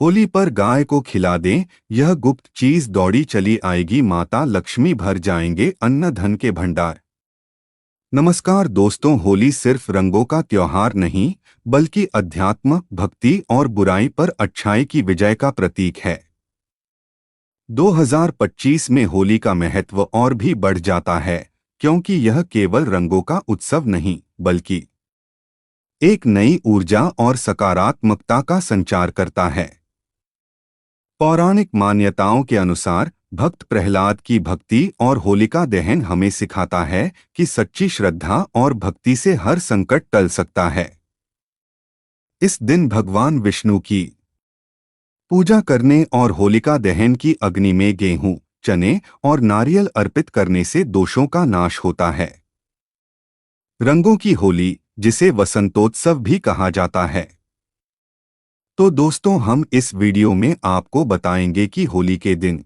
होली पर गाय को खिला दें, यह गुप्त चीज दौड़ी चली आएगी, माता लक्ष्मी भर जाएंगे अन्न धन के भंडार। नमस्कार दोस्तों, होली सिर्फ रंगों का त्योहार नहीं, बल्कि अध्यात्म, भक्ति और बुराई पर अच्छाई की विजय का प्रतीक है। 2025 में होली का महत्व और भी बढ़ जाता है, क्योंकि यह केवल रंगों का उत्सव नहीं, बल्कि एक नई ऊर्जा और सकारात्मकता का संचार करता है। पौराणिक मान्यताओं के अनुसार भक्त प्रहलाद की भक्ति और होलिका दहन हमें सिखाता है कि सच्ची श्रद्धा और भक्ति से हर संकट टल सकता है। इस दिन भगवान विष्णु की पूजा करने और होलिका दहन की अग्नि में गेहूं, चने और नारियल अर्पित करने से दोषों का नाश होता है। रंगों की होली, जिसे वसंतोत्सव भी कहा जाता है। तो दोस्तों, हम इस वीडियो में आपको बताएंगे कि होली के दिन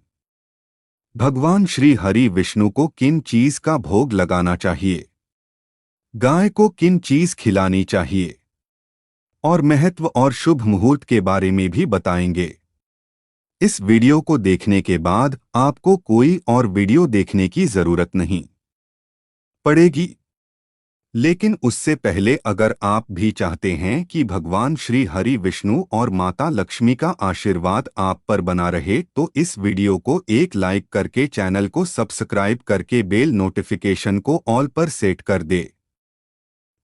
भगवान श्री हरि विष्णु को किन चीज का भोग लगाना चाहिए, गाय को किन चीज खिलानी चाहिए और महत्व और शुभ मुहूर्त के बारे में भी बताएंगे। इस वीडियो को देखने के बाद आपको कोई और वीडियो देखने की जरूरत नहीं पड़ेगी। लेकिन उससे पहले अगर आप भी चाहते हैं कि भगवान श्री हरि विष्णु और माता लक्ष्मी का आशीर्वाद आप पर बना रहे, तो इस वीडियो को एक लाइक करके चैनल को सब्सक्राइब करके बेल नोटिफिकेशन को ऑल पर सेट कर दे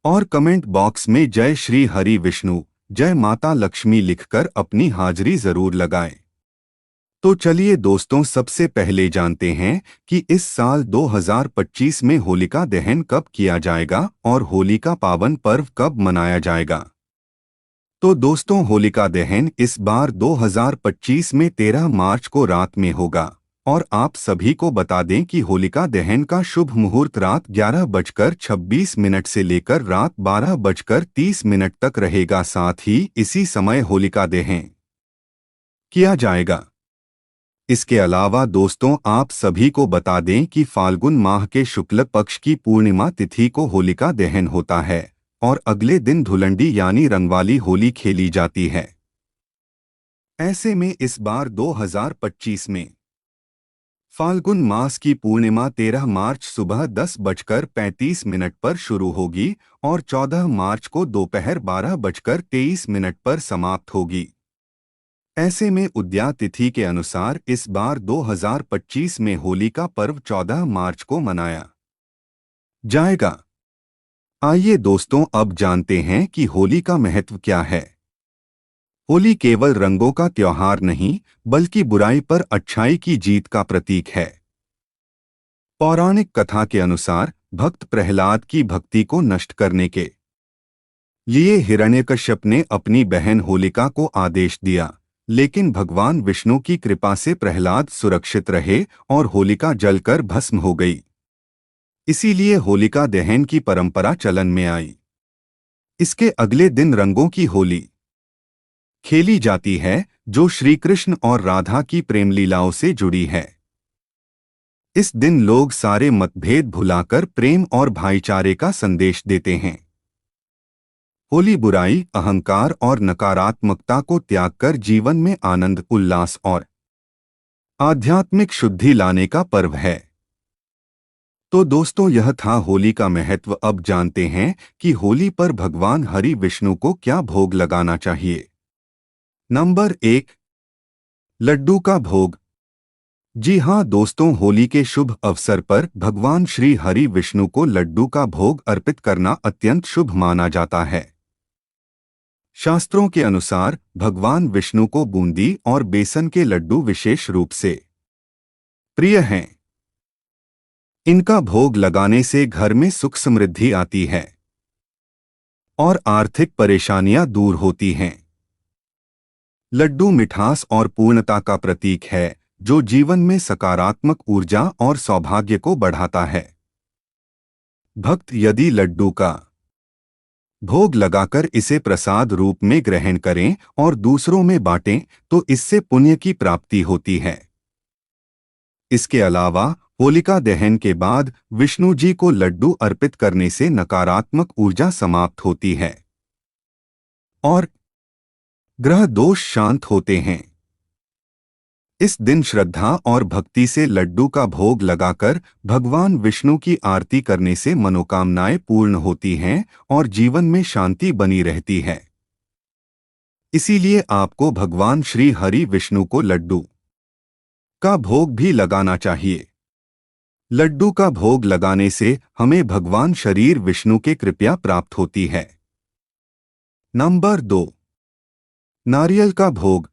और कमेंट बॉक्स में जय श्री हरि विष्णु, जय माता लक्ष्मी लिखकर अपनी हाजिरी जरूर लगाएं। तो चलिए दोस्तों, सबसे पहले जानते हैं कि इस साल 2025 में होलिका दहन कब किया जाएगा और होली का पावन पर्व कब मनाया जाएगा। तो दोस्तों, होलिका दहन इस बार 2025 में 13 मार्च को रात में होगा और आप सभी को बता दें कि होलिका दहन का शुभ मुहूर्त रात 11:26 से लेकर रात 12:30 तक रहेगा। साथ ही इसी समय होलिका दहन किया जाएगा। इसके अलावा दोस्तों, आप सभी को बता दें कि फाल्गुन माह के शुक्ल पक्ष की पूर्णिमा तिथि को होलिका दहन होता है और अगले दिन धुलंडी यानी रंगवाली होली खेली जाती है। ऐसे में इस बार 2025 में फाल्गुन मास की पूर्णिमा 13 मार्च सुबह 10:35 पर शुरू होगी और 14 मार्च को दोपहर 12:23 पर समाप्त होगी। ऐसे में उदया तिथि के अनुसार इस बार 2025 में होली का पर्व 14 मार्च को मनाया जाएगा। आइए दोस्तों, अब जानते हैं कि होली का महत्व क्या है। होली केवल रंगों का त्योहार नहीं, बल्कि बुराई पर अच्छाई की जीत का प्रतीक है। पौराणिक कथा के अनुसार भक्त प्रहलाद की भक्ति को नष्ट करने के लिए हिरण्यकश्यप ने अपनी बहन होलिका को आदेश दिया, लेकिन भगवान विष्णु की कृपा से प्रहलाद सुरक्षित रहे और होलिका जलकर भस्म हो गई। इसीलिए होलिका दहन की परंपरा चलन में आई। इसके अगले दिन रंगों की होली खेली जाती है, जो श्री कृष्ण और राधा की प्रेम लीलाओं से जुड़ी है। इस दिन लोग सारे मतभेद भुलाकर प्रेम और भाईचारे का संदेश देते हैं। होली बुराई, अहंकार और नकारात्मकता को त्याग कर जीवन में आनंद, उल्लास और आध्यात्मिक शुद्धि लाने का पर्व है। तो दोस्तों, यह था होली का महत्व। अब जानते हैं कि होली पर भगवान हरि विष्णु को क्या भोग लगाना चाहिए। नंबर 1, लड्डू का भोग। जी हाँ दोस्तों, होली के शुभ अवसर पर भगवान श्री हरि विष्णु को लड्डू का भोग अर्पित करना अत्यंत शुभ माना जाता है। शास्त्रों के अनुसार भगवान विष्णु को बूंदी और बेसन के लड्डू विशेष रूप से प्रिय हैं। इनका भोग लगाने से घर में सुख समृद्धि आती है और आर्थिक परेशानियां दूर होती हैं। लड्डू मिठास और पूर्णता का प्रतीक है, जो जीवन में सकारात्मक ऊर्जा और सौभाग्य को बढ़ाता है। भक्त यदि लड्डू का भोग लगाकर इसे प्रसाद रूप में ग्रहण करें और दूसरों में बांटें, तो इससे पुण्य की प्राप्ति होती है। इसके अलावा होलिका दहन के बाद विष्णु जी को लड्डू अर्पित करने से नकारात्मक ऊर्जा समाप्त होती है और ग्रह दोष शांत होते हैं। इस दिन श्रद्धा और भक्ति से लड्डू का भोग लगाकर भगवान विष्णु की आरती करने से मनोकामनाएं पूर्ण होती हैं और जीवन में शांति बनी रहती है। इसीलिए आपको भगवान श्री हरि विष्णु को लड्डू का भोग भी लगाना चाहिए। लड्डू का भोग लगाने से हमें भगवान शरीर विष्णु के कृपा प्राप्त होती है। नंबर 2, नारियल का भोग।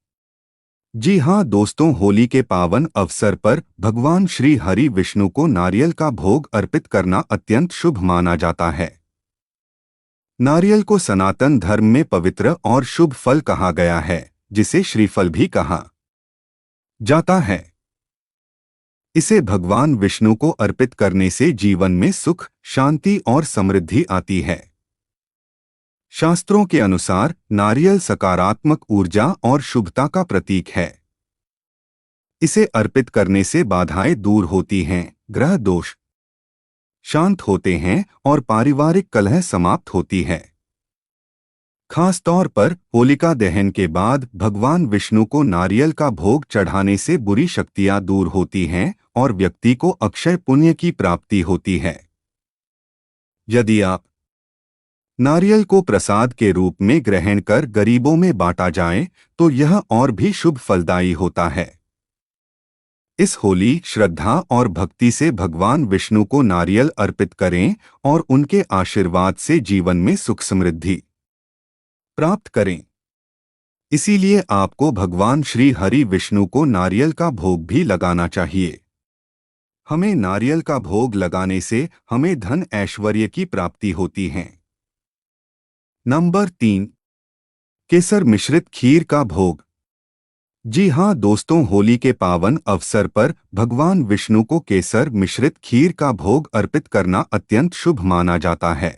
जी हाँ दोस्तों, होली के पावन अवसर पर भगवान श्री हरि विष्णु को नारियल का भोग अर्पित करना अत्यंत शुभ माना जाता है। नारियल को सनातन धर्म में पवित्र और शुभ फल कहा गया है, जिसे श्रीफल भी कहा जाता है। इसे भगवान विष्णु को अर्पित करने से जीवन में सुख, शांति और समृद्धि आती है। शास्त्रों के अनुसार नारियल सकारात्मक ऊर्जा और शुभता का प्रतीक है। इसे अर्पित करने से बाधाएं दूर होती हैं, ग्रह दोष शांत होते हैं और पारिवारिक कलह समाप्त होती है। खास तौर पर होलिका दहन के बाद भगवान विष्णु को नारियल का भोग चढ़ाने से बुरी शक्तियां दूर होती हैं और व्यक्ति को अक्षय पुण्य की प्राप्ति होती है। यदि आप नारियल को प्रसाद के रूप में ग्रहण कर गरीबों में बांटा जाए तो यह और भी शुभ फलदायी होता है। इस होली श्रद्धा और भक्ति से भगवान विष्णु को नारियल अर्पित करें और उनके आशीर्वाद से जीवन में सुख समृद्धि प्राप्त करें। इसीलिए आपको भगवान श्री हरि विष्णु को नारियल का भोग भी लगाना चाहिए। हमें नारियल का भोग लगाने से हमें धन ऐश्वर्य की प्राप्ति होती है। नंबर 3, केसर मिश्रित खीर का भोग। जी हाँ दोस्तों, होली के पावन अवसर पर भगवान विष्णु को केसर मिश्रित खीर का भोग अर्पित करना अत्यंत शुभ माना जाता है।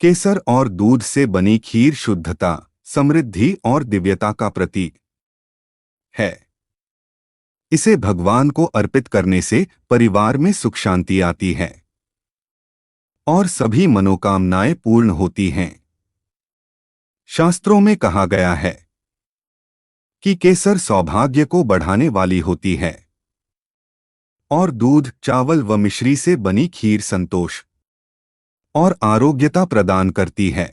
केसर और दूध से बनी खीर शुद्धता, समृद्धि और दिव्यता का प्रतीक है। इसे भगवान को अर्पित करने से परिवार में सुख शांति आती है और सभी मनोकामनाएं पूर्ण होती हैं। शास्त्रों में कहा गया है कि केसर सौभाग्य को बढ़ाने वाली होती है और दूध, चावल व मिश्री से बनी खीर संतोष और आरोग्यता प्रदान करती है।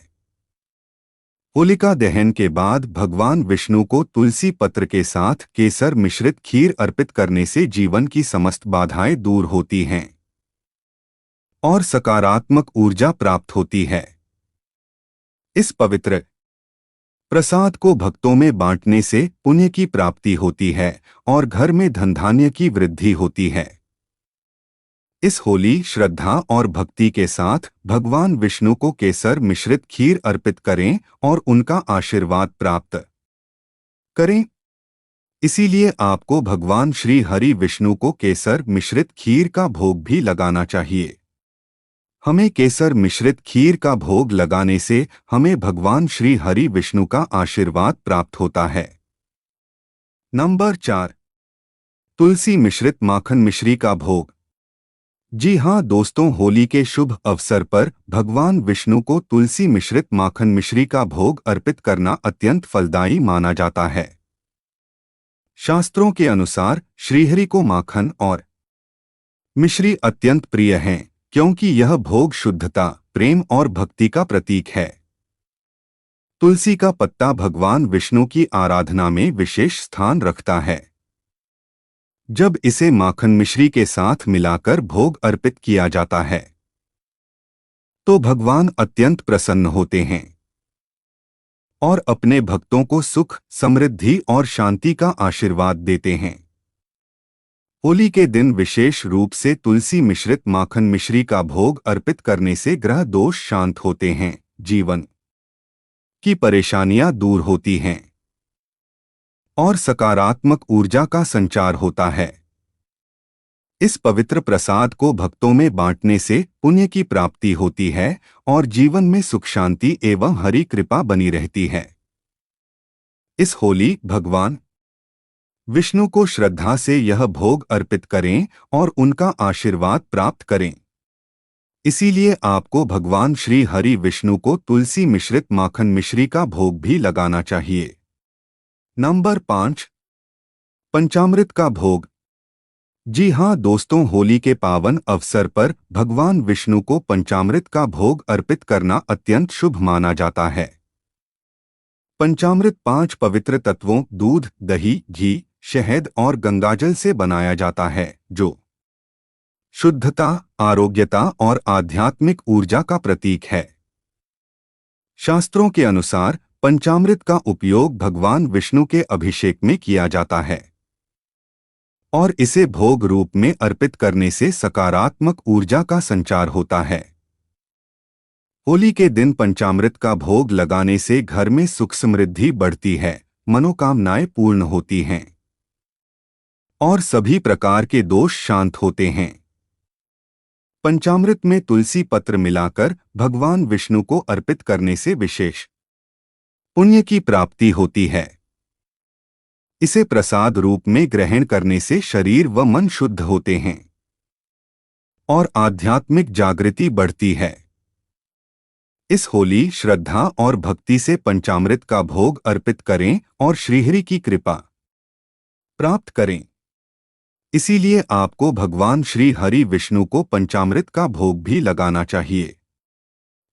होलिका दहन के बाद भगवान विष्णु को तुलसी पत्र के साथ केसर मिश्रित खीर अर्पित करने से जीवन की समस्त बाधाएं दूर होती हैं और सकारात्मक ऊर्जा प्राप्त होती है। इस पवित्र प्रसाद को भक्तों में बांटने से पुण्य की प्राप्ति होती है और घर में धन धान्य की वृद्धि होती है। इस होली श्रद्धा और भक्ति के साथ भगवान विष्णु को केसर मिश्रित खीर अर्पित करें और उनका आशीर्वाद प्राप्त करें। इसीलिए आपको भगवान श्री हरि विष्णु को केसर मिश्रित खीर का भोग भी लगाना चाहिए। हमें केसर मिश्रित खीर का भोग लगाने से हमें भगवान श्री हरि विष्णु का आशीर्वाद प्राप्त होता है। नंबर 4, तुलसी मिश्रित माखन मिश्री का भोग। जी हाँ दोस्तों, होली के शुभ अवसर पर भगवान विष्णु को तुलसी मिश्रित माखन मिश्री का भोग अर्पित करना अत्यंत फलदायी माना जाता है। शास्त्रों के अनुसार श्रीहरि को माखन और मिश्री अत्यंत प्रिय हैं, क्योंकि यह भोग शुद्धता, प्रेम और भक्ति का प्रतीक है। तुलसी का पत्ता भगवान विष्णु की आराधना में विशेष स्थान रखता है। जब इसे माखन मिश्री के साथ मिलाकर भोग अर्पित किया जाता है तो भगवान अत्यंत प्रसन्न होते हैं और अपने भक्तों को सुख, समृद्धि और शांति का आशीर्वाद देते हैं। होली के दिन विशेष रूप से तुलसी मिश्रित माखन मिश्री का भोग अर्पित करने से ग्रह दोष शांत होते हैं, जीवन की परेशानियां दूर होती हैं और सकारात्मक ऊर्जा का संचार होता है। इस पवित्र प्रसाद को भक्तों में बांटने से पुण्य की प्राप्ति होती है और जीवन में सुख शांति एवं हरि कृपा बनी रहती है। इस होली भगवान विष्णु को श्रद्धा से यह भोग अर्पित करें और उनका आशीर्वाद प्राप्त करें। इसीलिए आपको भगवान श्री हरि विष्णु को तुलसी मिश्रित माखन मिश्री का भोग भी लगाना चाहिए। नंबर 5, पंचामृत का भोग। जी हाँ दोस्तों, होली के पावन अवसर पर भगवान विष्णु को पंचामृत का भोग अर्पित करना अत्यंत शुभ माना जाता है। पंचामृत 5 पवित्र तत्वों दूध, दही, घी, शहद और गंगाजल से बनाया जाता है, जो शुद्धता, आरोग्यता और आध्यात्मिक ऊर्जा का प्रतीक है। शास्त्रों के अनुसार पंचामृत का उपयोग भगवान विष्णु के अभिषेक में किया जाता है और इसे भोग रूप में अर्पित करने से सकारात्मक ऊर्जा का संचार होता है। होली के दिन पंचामृत का भोग लगाने से घर में सुख समृद्धि बढ़ती है, मनोकामनाएं पूर्ण होती हैं और सभी प्रकार के दोष शांत होते हैं। पंचामृत में तुलसी पत्र मिलाकर भगवान विष्णु को अर्पित करने से विशेष पुण्य की प्राप्ति होती है। इसे प्रसाद रूप में ग्रहण करने से शरीर व मन शुद्ध होते हैं और आध्यात्मिक जागृति बढ़ती है। इस होली श्रद्धा और भक्ति से पंचामृत का भोग अर्पित करें और श्रीहरि की कृपा प्राप्त करें। इसीलिए आपको भगवान श्री हरि विष्णु को पंचामृत का भोग भी लगाना चाहिए।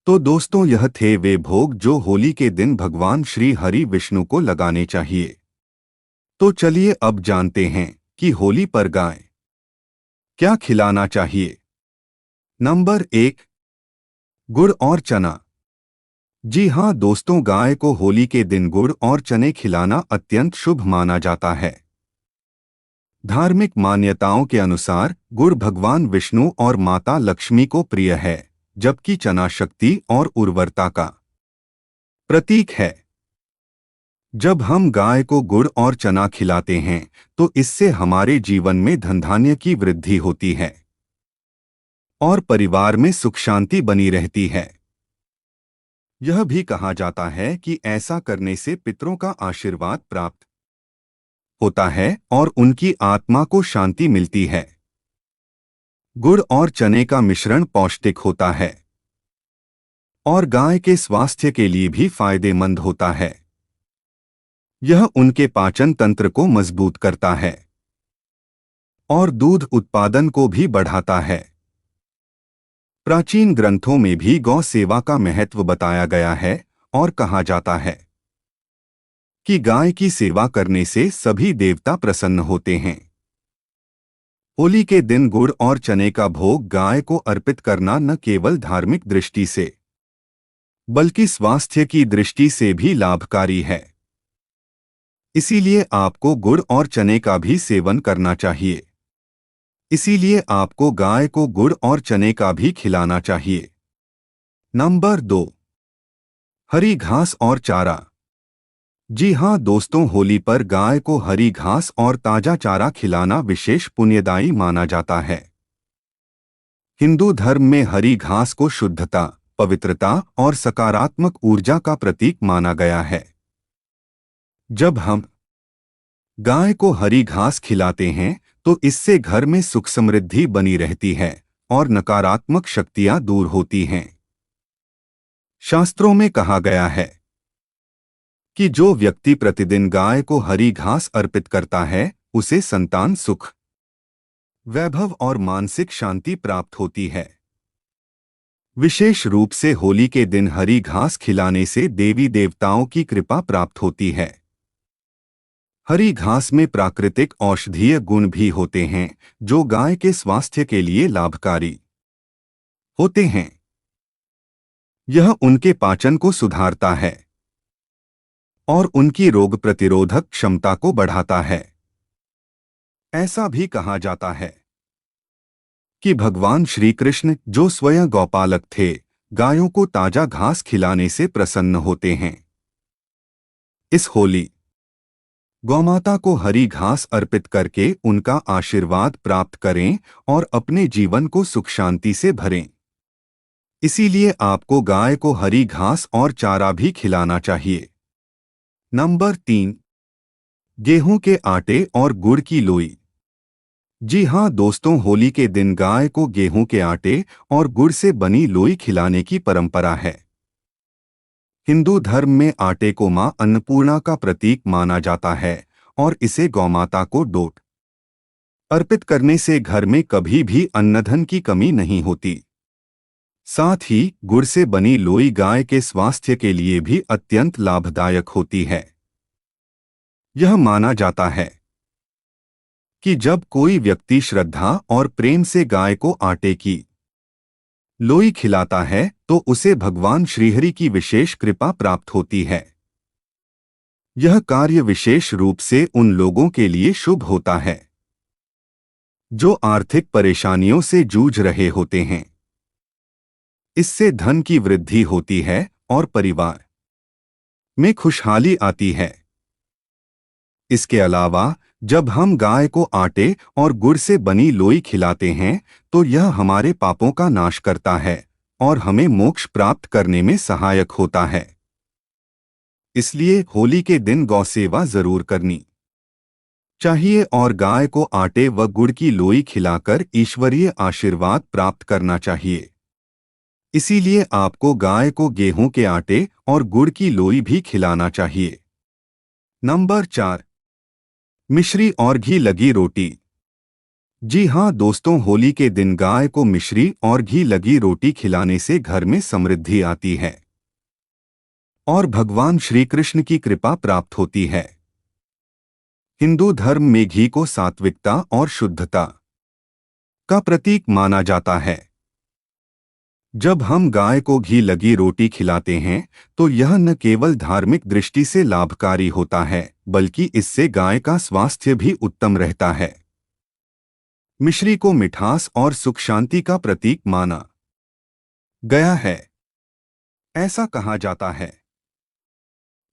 तो दोस्तों, यह थे वे भोग जो होली के दिन भगवान श्री हरि विष्णु को लगाने चाहिए। तो चलिए अब जानते हैं कि होली पर गाय क्या खिलाना चाहिए। नंबर 1, गुड़ और चना। जी हाँ दोस्तों, गाय को होली के दिन गुड़ और चने खिलाना अत्यंत शुभ माना जाता है। धार्मिक मान्यताओं के अनुसार गुड़ भगवान विष्णु और माता लक्ष्मी को प्रिय है, जबकि चना शक्ति और उर्वरता का प्रतीक है। जब हम गाय को गुड़ और चना खिलाते हैं तो इससे हमारे जीवन में धन धान्य की वृद्धि होती है और परिवार में सुख शांति बनी रहती है। यह भी कहा जाता है कि ऐसा करने से पितरों का आशीर्वाद प्राप्त होता है और उनकी आत्मा को शांति मिलती है। गुड़ और चने का मिश्रण पौष्टिक होता है और गाय के स्वास्थ्य के लिए भी फायदेमंद होता है। यह उनके पाचन तंत्र को मजबूत करता है और दूध उत्पादन को भी बढ़ाता है। प्राचीन ग्रंथों में भी गौ सेवा का महत्व बताया गया है और कहा जाता है कि गाय की सेवा करने से सभी देवता प्रसन्न होते हैं। होली के दिन गुड़ और चने का भोग गाय को अर्पित करना न केवल धार्मिक दृष्टि से बल्कि स्वास्थ्य की दृष्टि से भी लाभकारी है। इसीलिए आपको गुड़ और चने का भी सेवन करना चाहिए। इसीलिए आपको गाय को गुड़ और चने का भी खिलाना चाहिए। नंबर 2, हरी घास और चारा। जी हाँ दोस्तों, होली पर गाय को हरी घास और ताजा चारा खिलाना विशेष पुण्यदायी माना जाता है। हिंदू धर्म में हरी घास को शुद्धता, पवित्रता और सकारात्मक ऊर्जा का प्रतीक माना गया है। जब हम गाय को हरी घास खिलाते हैं तो इससे घर में सुख समृद्धि बनी रहती है और नकारात्मक शक्तियां दूर होती हैं। शास्त्रों में कहा गया है कि जो व्यक्ति प्रतिदिन गाय को हरी घास अर्पित करता है उसे संतान सुख, वैभव और मानसिक शांति प्राप्त होती है। विशेष रूप से होली के दिन हरी घास खिलाने से देवी देवताओं की कृपा प्राप्त होती है। हरी घास में प्राकृतिक औषधीय गुण भी होते हैं जो गाय के स्वास्थ्य के लिए लाभकारी होते हैं। यह उनके पाचन को सुधारता है और उनकी रोग प्रतिरोधक क्षमता को बढ़ाता है। ऐसा भी कहा जाता है कि भगवान श्री कृष्ण, जो स्वयं गौपालक थे, गायों को ताजा घास खिलाने से प्रसन्न होते हैं। इस होली गौमाता को हरी घास अर्पित करके उनका आशीर्वाद प्राप्त करें और अपने जीवन को सुख शांति से भरें। इसीलिए आपको गाय को हरी घास और चारा भी खिलाना चाहिए। नंबर 3, गेहूं के आटे और गुड़ की लोई। जी हाँ दोस्तों, होली के दिन गाय को गेहूं के आटे और गुड़ से बनी लोई खिलाने की परंपरा है। हिंदू धर्म में आटे को मां अन्नपूर्णा का प्रतीक माना जाता है और इसे गौमाता को डोट अर्पित करने से घर में कभी भी अन्नधन की कमी नहीं होती। साथ ही गुड़ से बनी लोई गाय के स्वास्थ्य के लिए भी अत्यंत लाभदायक होती है। यह माना जाता है कि जब कोई व्यक्ति श्रद्धा और प्रेम से गाय को आटे की लोई खिलाता है तो उसे भगवान श्रीहरि की विशेष कृपा प्राप्त होती है। यह कार्य विशेष रूप से उन लोगों के लिए शुभ होता है जो आर्थिक परेशानियों से जूझ रहे होते हैं। इससे धन की वृद्धि होती है और परिवार में खुशहाली आती है। इसके अलावा जब हम गाय को आटे और गुड़ से बनी लोई खिलाते हैं तो यह हमारे पापों का नाश करता है और हमें मोक्ष प्राप्त करने में सहायक होता है। इसलिए होली के दिन गौसेवा जरूर करनी चाहिए और गाय को आटे व गुड़ की लोई खिलाकर ईश्वरीय आशीर्वाद प्राप्त करना चाहिए। इसीलिए आपको गाय को गेहूं के आटे और गुड़ की लोई भी खिलाना चाहिए। नंबर 4, मिश्री और घी लगी रोटी। जी हाँ दोस्तों, होली के दिन गाय को मिश्री और घी लगी रोटी खिलाने से घर में समृद्धि आती है और भगवान श्री कृष्ण की कृपा प्राप्त होती है। हिंदू धर्म में घी को सात्विकता और शुद्धता का प्रतीक माना जाता है। जब हम गाय को घी लगी रोटी खिलाते हैं तो यह न केवल धार्मिक दृष्टि से लाभकारी होता है बल्कि इससे गाय का स्वास्थ्य भी उत्तम रहता है। मिश्री को मिठास और सुख शांति का प्रतीक माना गया है। ऐसा कहा जाता है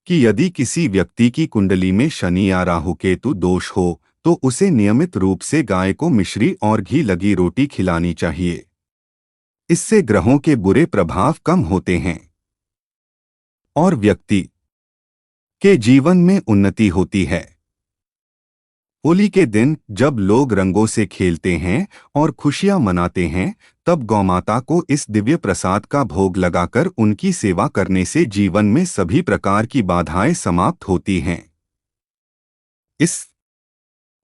कि यदि किसी व्यक्ति की कुंडली में शनि या राहु केतु दोष हो तो उसे नियमित रूप से गाय को मिश्री और घी लगी रोटी खिलानी चाहिए। इससे ग्रहों के बुरे प्रभाव कम होते हैं और व्यक्ति के जीवन में उन्नति होती है। होली के दिन जब लोग रंगों से खेलते हैं और खुशियां मनाते हैं तब गौमाता को इस दिव्य प्रसाद का भोग लगाकर उनकी सेवा करने से जीवन में सभी प्रकार की बाधाएं समाप्त होती हैं। इस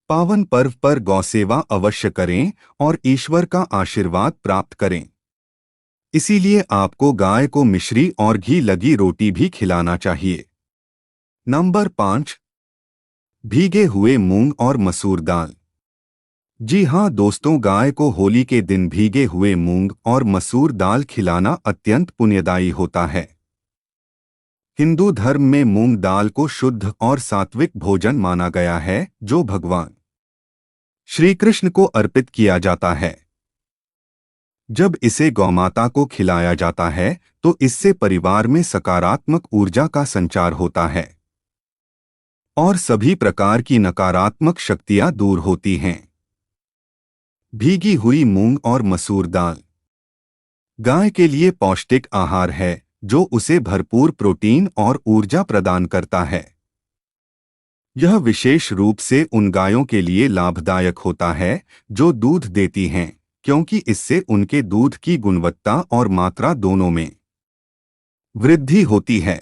पावन पर्व पर गौसेवा अवश्य करें और ईश्वर का आशीर्वाद प्राप्त करें। इसीलिए आपको गाय को मिश्री और घी लगी रोटी भी खिलाना चाहिए। नंबर 5, भीगे हुए मूंग और मसूर दाल। जी हाँ दोस्तों, गाय को होली के दिन भीगे हुए मूंग और मसूर दाल खिलाना अत्यंत पुण्यदायी होता है। हिंदू धर्म में मूंग दाल को शुद्ध और सात्विक भोजन माना गया है जो भगवान श्री कृष्ण को अर्पित किया जाता है। जब इसे गौमाता को खिलाया जाता है तो इससे परिवार में सकारात्मक ऊर्जा का संचार होता है और सभी प्रकार की नकारात्मक शक्तियां दूर होती हैं। भीगी हुई मूंग और मसूर दाल गाय के लिए पौष्टिक आहार है जो उसे भरपूर प्रोटीन और ऊर्जा प्रदान करता है। यह विशेष रूप से उन गायों के लिए लाभदायक होता है जो दूध देती हैं, क्योंकि इससे उनके दूध की गुणवत्ता और मात्रा दोनों में वृद्धि होती है।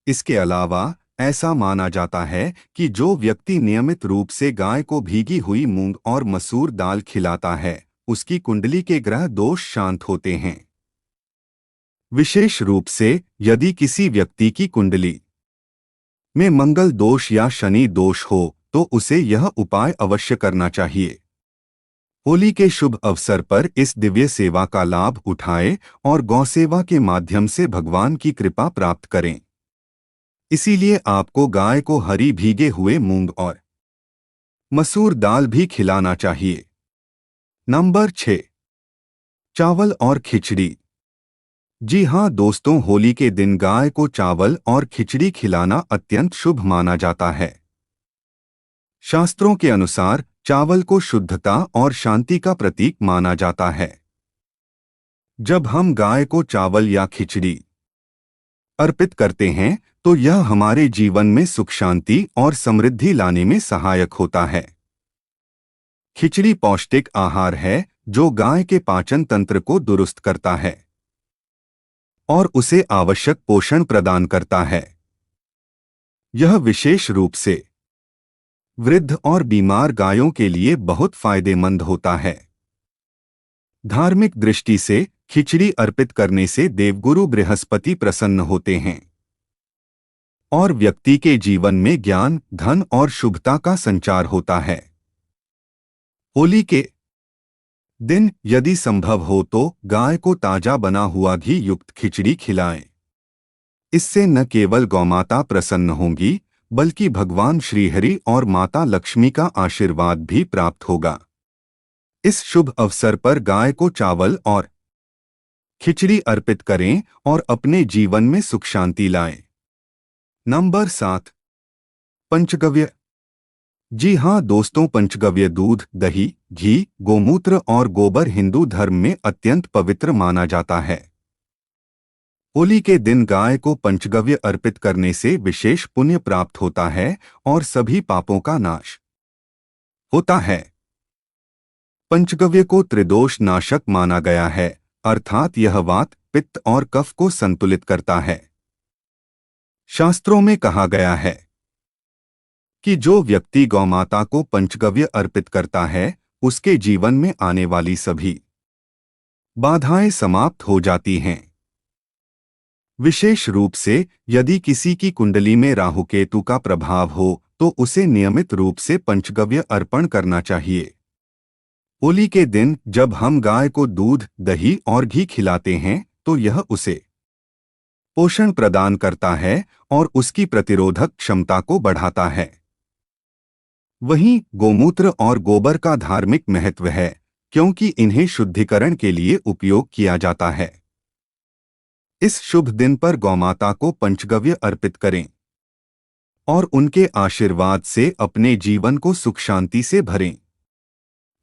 इसके अलावा ऐसा माना जाता है कि जो व्यक्ति नियमित रूप से गाय को भीगी हुई मूंग और मसूर दाल खिलाता है उसकी कुंडली के ग्रह दोष शांत होते हैं। विशेष रूप से यदि किसी व्यक्ति की कुंडली में मंगल दोष या शनि दोष हो तो उसे यह उपाय अवश्य करना चाहिए। होली के शुभ अवसर पर इस दिव्य सेवा का लाभ उठाएं और गौसेवा के माध्यम से भगवान की कृपा प्राप्त करें। इसीलिए आपको गाय को हरी भीगे हुए मूंग और मसूर दाल भी खिलाना चाहिए। नंबर 6, चावल और खिचड़ी। जी हाँ दोस्तों, होली के दिन गाय को चावल और खिचड़ी खिलाना अत्यंत शुभ माना जाता है। शास्त्रों के अनुसार चावल को शुद्धता और शांति का प्रतीक माना जाता है। जब हम गाय को चावल या खिचड़ी अर्पित करते हैं तो यह हमारे जीवन में सुख शांति और समृद्धि लाने में सहायक होता है। खिचड़ी पौष्टिक आहार है जो गाय के पाचन तंत्र को दुरुस्त करता है और उसे आवश्यक पोषण प्रदान करता है। यह विशेष रूप से वृद्ध और बीमार गायों के लिए बहुत फायदेमंद होता है। धार्मिक दृष्टि से खिचड़ी अर्पित करने से देवगुरु बृहस्पति प्रसन्न होते हैं और व्यक्ति के जीवन में ज्ञान, धन और शुभता का संचार होता है। होली के दिन यदि संभव हो तो गाय को ताजा बना हुआ घी युक्त खिचड़ी खिलाएं। इससे न केवल गौमाता प्रसन्न होंगी बल्कि भगवान श्रीहरि और माता लक्ष्मी का आशीर्वाद भी प्राप्त होगा। इस शुभ अवसर पर गाय को चावल और खिचड़ी अर्पित करें और अपने जीवन में सुख शांति लाएं। नंबर 7, पंचगव्य। जी हाँ दोस्तों, पंचगव्य दूध, दही, घी, गोमूत्र और गोबर हिंदू धर्म में अत्यंत पवित्र माना जाता है। होली के दिन गाय को पंचगव्य अर्पित करने से विशेष पुण्य प्राप्त होता है और सभी पापों का नाश होता है। पंचगव्य को त्रिदोष नाशक माना गया है, अर्थात यह वात, पित्त और कफ को संतुलित करता है। शास्त्रों में कहा गया है कि जो व्यक्ति गौमाता को पंचगव्य अर्पित करता है उसके जीवन में आने वाली सभी बाधाएं समाप्त हो जाती हैं। विशेष रूप से यदि किसी की कुंडली में राहु केतु का प्रभाव हो तो उसे नियमित रूप से पंचगव्य अर्पण करना चाहिए। होली के दिन जब हम गाय को दूध, दही और घी खिलाते हैं तो यह उसे पोषण प्रदान करता है और उसकी प्रतिरोधक क्षमता को बढ़ाता है। वहीं गोमूत्र और गोबर का धार्मिक महत्व है क्योंकि इन्हें शुद्धिकरण के लिए उपयोग किया जाता है। इस शुभ दिन पर गौमाता को पंचगव्य अर्पित करें और उनके आशीर्वाद से अपने जीवन को सुख शांति से भरें।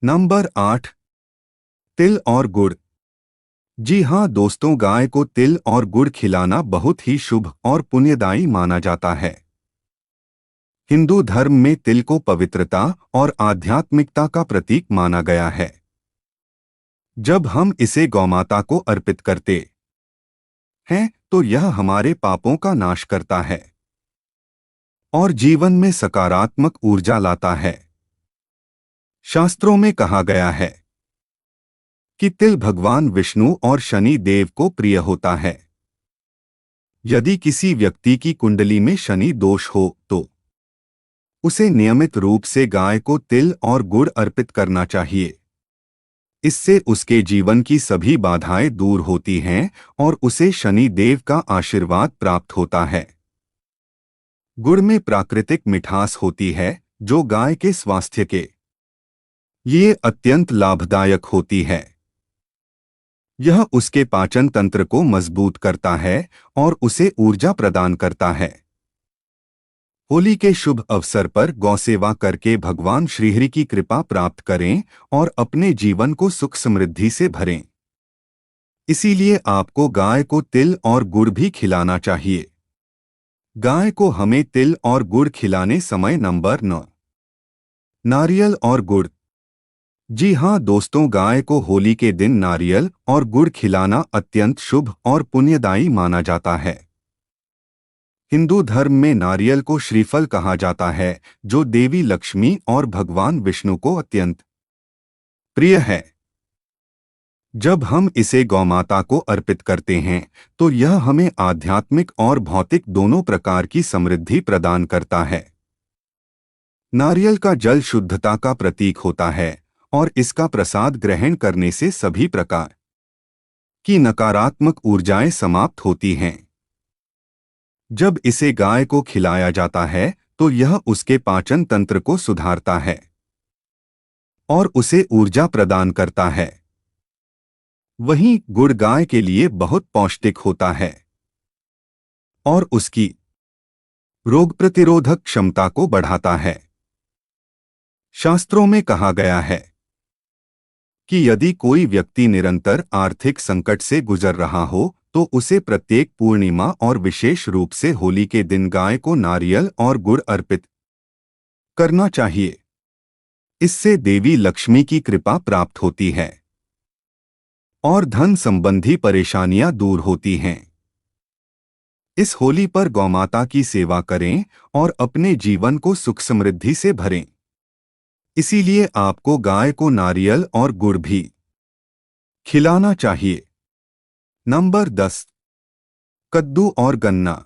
नंबर 8, तिल और गुड़। जी हाँ दोस्तों, गाय को तिल और गुड़ खिलाना बहुत ही शुभ और पुण्यदायी माना जाता है। हिंदू धर्म में तिल को पवित्रता और आध्यात्मिकता का प्रतीक माना गया है। जब हम इसे गौमाता को अर्पित करते हैं तो यह हमारे पापों का नाश करता है और जीवन में सकारात्मक ऊर्जा लाता है। शास्त्रों में कहा गया है कि तिल भगवान विष्णु और शनि देव को प्रिय होता है। यदि किसी व्यक्ति की कुंडली में शनि दोष हो तो उसे नियमित रूप से गाय को तिल और गुड़ अर्पित करना चाहिए। इससे उसके जीवन की सभी बाधाएं दूर होती हैं और उसे शनि देव का आशीर्वाद प्राप्त होता है। गुड़ में प्राकृतिक मिठास होती है जो गाय के स्वास्थ्य के लिए अत्यंत लाभदायक होती है। यह उसके पाचन तंत्र को मजबूत करता है और उसे ऊर्जा प्रदान करता है। होली के शुभ अवसर पर गौसेवा करके भगवान श्रीहरि की कृपा प्राप्त करें और अपने जीवन को सुख समृद्धि से भरें। इसीलिए आपको गाय को तिल और गुड़ भी खिलाना चाहिए। गाय को हमें तिल और गुड़ खिलाने समय। नंबर 9, नारियल और गुड़। जी हाँ दोस्तों, गाय को होली के दिन नारियल और गुड़ खिलाना अत्यंत शुभ और पुण्यदायी माना जाता है। हिंदू धर्म में नारियल को श्रीफल कहा जाता है जो देवी लक्ष्मी और भगवान विष्णु को अत्यंत प्रिय है। जब हम इसे गौमाता को अर्पित करते हैं तो यह हमें आध्यात्मिक और भौतिक दोनों प्रकार की समृद्धि प्रदान करता है। नारियल का जल शुद्धता का प्रतीक होता है और इसका प्रसाद ग्रहण करने से सभी प्रकार की नकारात्मक ऊर्जाएं समाप्त होती हैं। जब इसे गाय को खिलाया जाता है तो यह उसके पाचन तंत्र को सुधारता है और उसे ऊर्जा प्रदान करता है। वहीं गुड़ गाय के लिए बहुत पौष्टिक होता है और उसकी रोग प्रतिरोधक क्षमता को बढ़ाता है। शास्त्रों में कहा गया है कि यदि कोई व्यक्ति निरंतर आर्थिक संकट से गुजर रहा हो तो उसे प्रत्येक पूर्णिमा और विशेष रूप से होली के दिन गाय को नारियल और गुड़ अर्पित करना चाहिए। इससे देवी लक्ष्मी की कृपा प्राप्त होती है और धन संबंधी परेशानियां दूर होती हैं। इस होली पर गौमाता की सेवा करें और अपने जीवन को सुख समृद्धि से भरें। इसीलिए आपको गाय को नारियल और गुड़ भी खिलाना चाहिए। नंबर 10, कद्दू और गन्ना।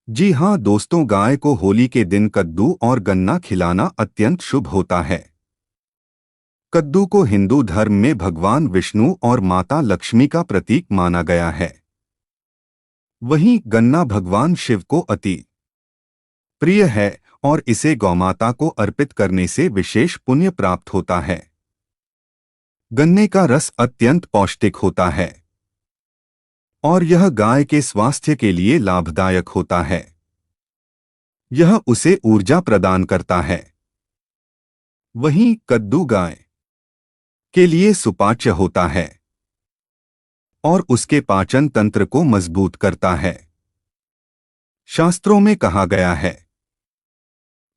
जी हाँ दोस्तों, गाय को होली के दिन कद्दू और गन्ना खिलाना अत्यंत शुभ होता है। कद्दू को हिंदू धर्म में भगवान विष्णु और माता लक्ष्मी का प्रतीक माना गया है। वहीं गन्ना भगवान शिव को अति प्रिय है और इसे गौमाता को अर्पित करने से विशेष पुण्य प्राप्त होता है। गन्ने का रस अत्यंत पौष्टिक होता है और यह गाय के स्वास्थ्य के लिए लाभदायक होता है। यह उसे ऊर्जा प्रदान करता है। वहीं कद्दू गाय के लिए सुपाच्य होता है और उसके पाचन तंत्र को मजबूत करता है। शास्त्रों में कहा गया है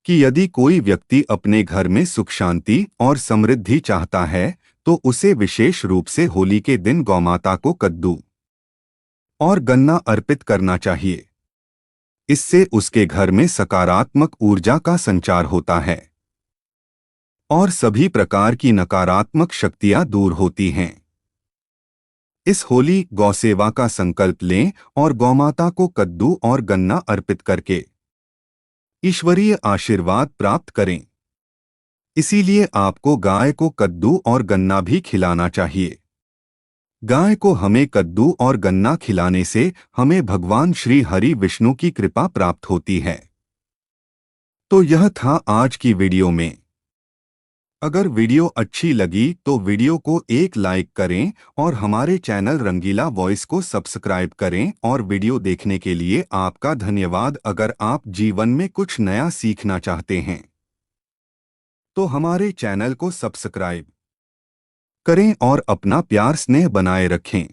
कि यदि कोई व्यक्ति अपने घर में सुख शांति और समृद्धि चाहता है तो उसे विशेष रूप से होली के दिन गौमाता को कद्दू और गन्ना अर्पित करना चाहिए। इससे उसके घर में सकारात्मक ऊर्जा का संचार होता है और सभी प्रकार की नकारात्मक शक्तियां दूर होती हैं। इस होली गौसेवा का संकल्प लें और गौमाता को कद्दू और गन्ना अर्पित करके ईश्वरीय आशीर्वाद प्राप्त करें। इसीलिए आपको गाय को कद्दू और गन्ना भी खिलाना चाहिए। गाय को हमें कद्दू और गन्ना खिलाने से हमें भगवान श्री हरि विष्णु की कृपा प्राप्त होती है। तो यह था आज की वीडियो में। अगर वीडियो अच्छी लगी तो वीडियो को एक लाइक करें और हमारे चैनल रंगीला वॉइस को सब्सक्राइब करें। और वीडियो देखने के लिए आपका धन्यवाद। अगर आप जीवन में कुछ नया सीखना चाहते हैं तो हमारे चैनल को सब्सक्राइब करें और अपना प्यार स्नेह बनाए रखें।